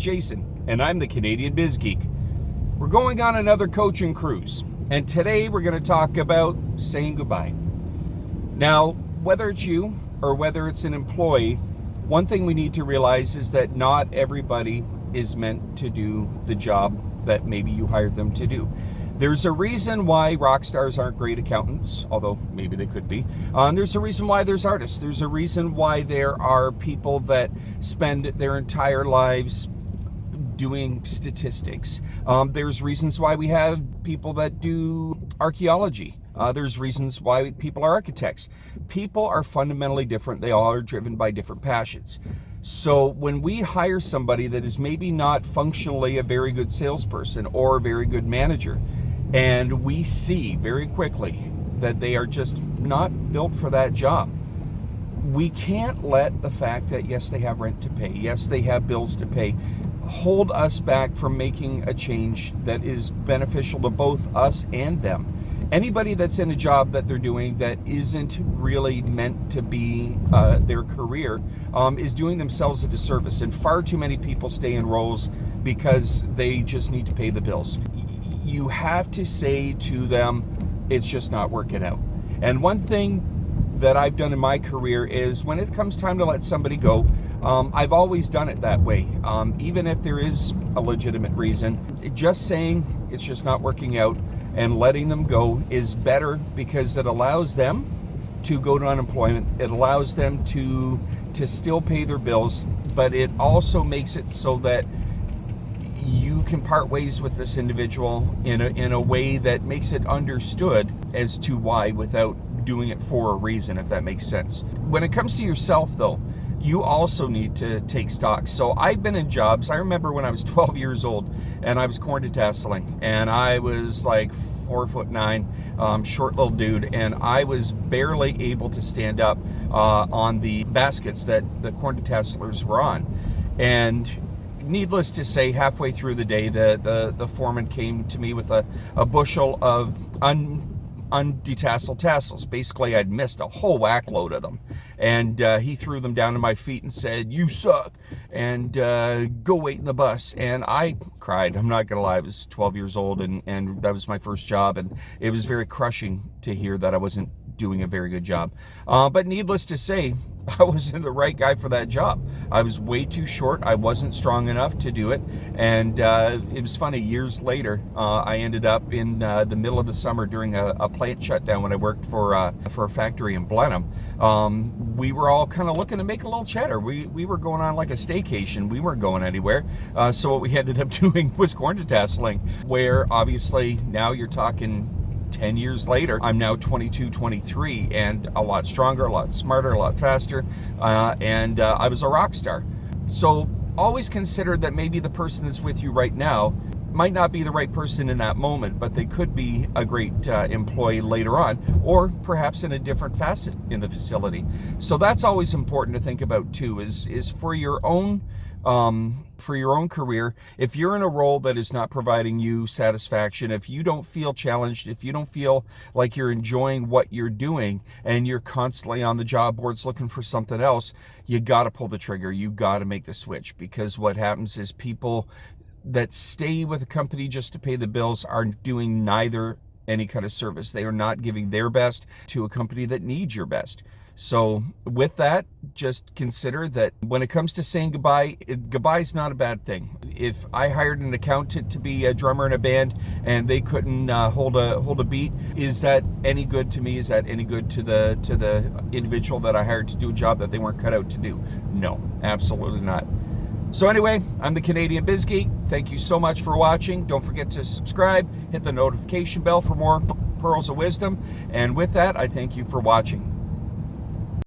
Jason, and I'm the Canadian Biz Geek. We're going on another coaching cruise, and today we're going to talk about saying goodbye. Now, whether it's you or whether it's an employee, one thing we need to realize is that not everybody is meant to do the job that maybe you hired them to do. There's a reason why rock stars aren't great accountants, although maybe they could be. There's a reason why there's artists. There's a reason why there are people that spend their entire lives doing statistics. There's reasons why we have people that do archaeology. There's reasons why people are architects. People are fundamentally different. They all are driven by different passions. So when we hire somebody that is maybe not functionally a very good salesperson or a very good manager, and we see very quickly that they are just not built for that job, we can't let the fact that, yes, they have rent to pay, yes, they have bills to pay, hold us back from making a change that is beneficial to both us and them. Anybody that's in a job that they're doing that isn't really meant to be their career is doing themselves a disservice. And far too many people stay in roles because they just need to pay the bills. You have to say to them, it's just not working out. And one thing that I've done in my career is when it comes time to let somebody go, I've always done it that way. Even if there is a legitimate reason, just saying it's just not working out and letting them go is better because it allows them to go to unemployment. It allows them to still pay their bills, but it also makes it so that you can part ways with this individual in a way that makes it understood as to why without doing it for a reason, if that makes sense. When it comes to yourself, though, you also need to take stock. So I've been in jobs. I remember when I was 12 years old and I was corn detasseling, and I was like 4'9", short little dude, and I was barely able to stand up on the baskets that the corn detasselers were on. And needless to say, halfway through the day, the foreman came to me with a bushel of undetasseled tassels. Basically, I'd missed a whole whack load of them, and he threw them down to my feet and said, "You suck, and go wait in the bus." And I cried. I'm not gonna lie, I was 12 years old, and that was my first job, and it was very crushing to hear that I wasn't doing a very good job. But needless to say, I wasn't the right guy for that job. I was way too short. I wasn't strong enough to do it. And it was funny, years later, I ended up in the middle of the summer during a plant shutdown when I worked for a factory in Blenheim. We were all kind of looking to make a little cheddar. We were going on like a staycation. We weren't going anywhere. So what we ended up doing was corn detasseling, where obviously now you're talking 10 years later, I'm now 22, 23, and a lot stronger, a lot smarter, a lot faster, and I was a rock star. So always consider that maybe the person that's with you right now might not be the right person in that moment, but they could be a great employee later on, or perhaps in a different facet in the facility. So that's always important to think about too, is for your own career. If you're in a role that is not providing you satisfaction, if you don't feel challenged, if you don't feel like you're enjoying what you're doing, and you're constantly on the job boards looking for something else, you got to pull the trigger. You got to make the switch, because what happens is people that stay with a company just to pay the bills are doing neither any kind of service. They are not giving their best to a company that needs your best. So with that, just consider that when it comes to saying goodbye, goodbye is not a bad thing. If I hired an accountant to be a drummer in a band and they couldn't hold a beat, is that any good to me? Is that any good to the individual that I hired to do a job that they weren't cut out to do? No, absolutely not. So anyway, I'm the Canadian Biz Geek. Thank you so much for watching. Don't forget to subscribe, hit the notification bell for more pearls of wisdom. And with that, I thank you for watching.